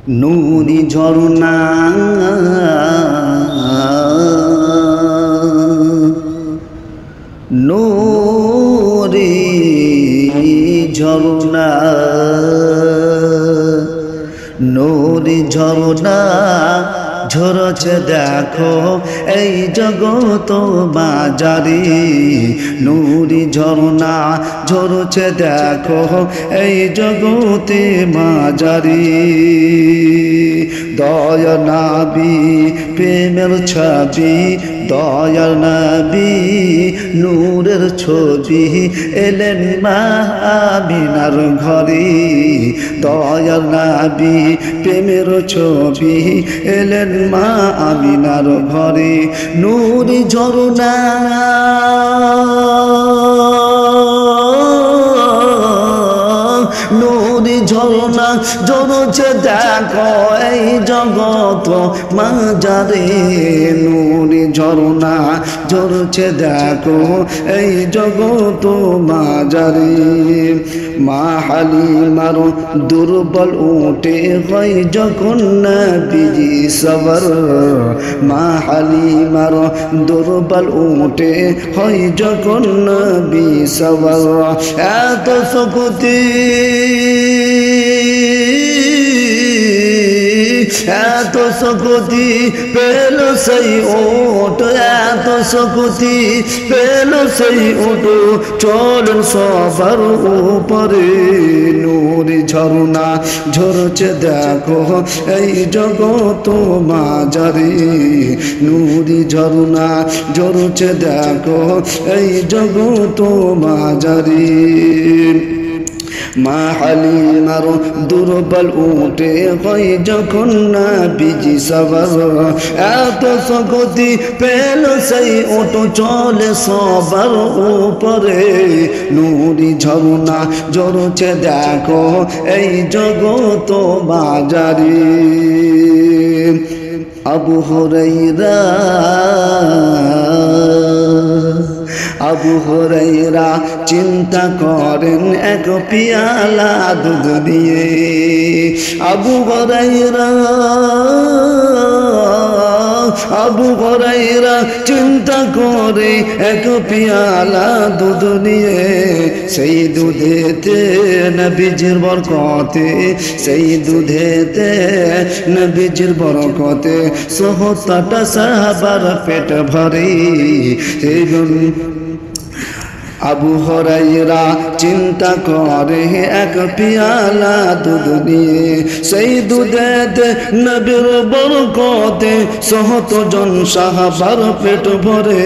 নুরি ঝরনা নুরি ঝরনা নুরি ঝরনা ঝরছে দেখো এই জগত বাজারে নুরি ঝরনা ঝরছে দেখো এই জগতে বাজারে দয়া নবী প্রেমের ছবি দয়া নবী নূরের ছবি এলেন মা আমিনার ঘরে দয়া নবী প্রেমের ছবি এলেন মা আমিনার ঘরে নুরি ঝরনা নুরি ঝরনা ঝরছে দেখো এই জগত মাঝারে নুরি ঝরনা ঝরছে দেখো এই জগত মাঝারে মা হালিমার দুর্বল উঠে হয় যখন নবীজি সবর মা হালিমার দুর্বল উঠে হয় যখন নবী সবর এত শক্তি এত শক্তি পেল সেই ওট এত শক্তি পেল সেই ওট চলেন সবার উপরে নুরি ঝরনা ঝরছে দেখো এই জগত মাঝারে নুরি ঝরনা ঝরছে দেখো এই জগত মাঝারে মা হালিমার দুর্বল উঠে হয় যখন নবীজি সবর এত শক্তি পেল সেই ওট চলে সবার উপরে নুরি ঝরনা ঝরছে দেখো এই জগত বাজারে আবু হুরায়রা আবু হুরায়রা চিন্তা করেন এক পিয়ালা দুধ দিয়ে আবু হুরায়রা আবু হুরায়রা চিন্তা করে এক পিয়ালা দুধ নিয়ে সেই দুধেতে নবীজির বরকতে সেই দুধেতে নবীজির বরকতে ৭০টা সাহাবার পেট ভরে আবু হুরায়রা চিন্তা করে এক পিয়ালা দুধ নিয়ে সেই দুধেতে নবীর বরকতে ৭০ জন সাহাবার পেট ভরে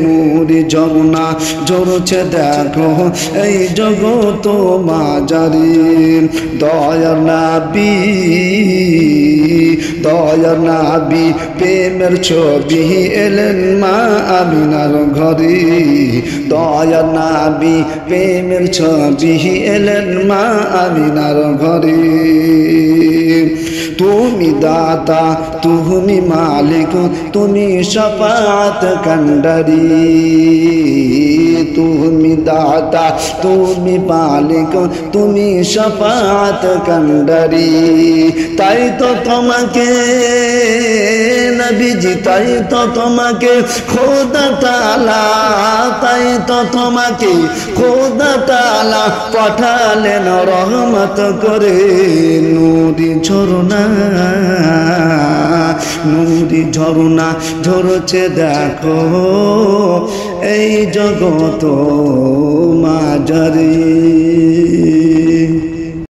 নুরি ঝরনা ঝরছে দেখো এই জগত মাঝারে দয়া নবী দয়া নবী প্রেমের ছবি এলেন মা আমিনার ঘরে দয়া নবী প্রেমের ছবি এলেন মা আমিনার ঘরে তুমি দাতা তুমি মালিক তুমি শাফাত কান্ডারি তুমি দাতা তুমি মালিক তুমি শাফাত কান্ডারি তাই তো তোমাকে নবীজি তাই তো তোমাকে খোদা তাআলা তাই তো তোমাকে খোদা তাআলা পাঠালেন রহমত করে নুরি ঝরনা নুরি ঝরনা ঝরছে দেখো এই জগত মাঝারে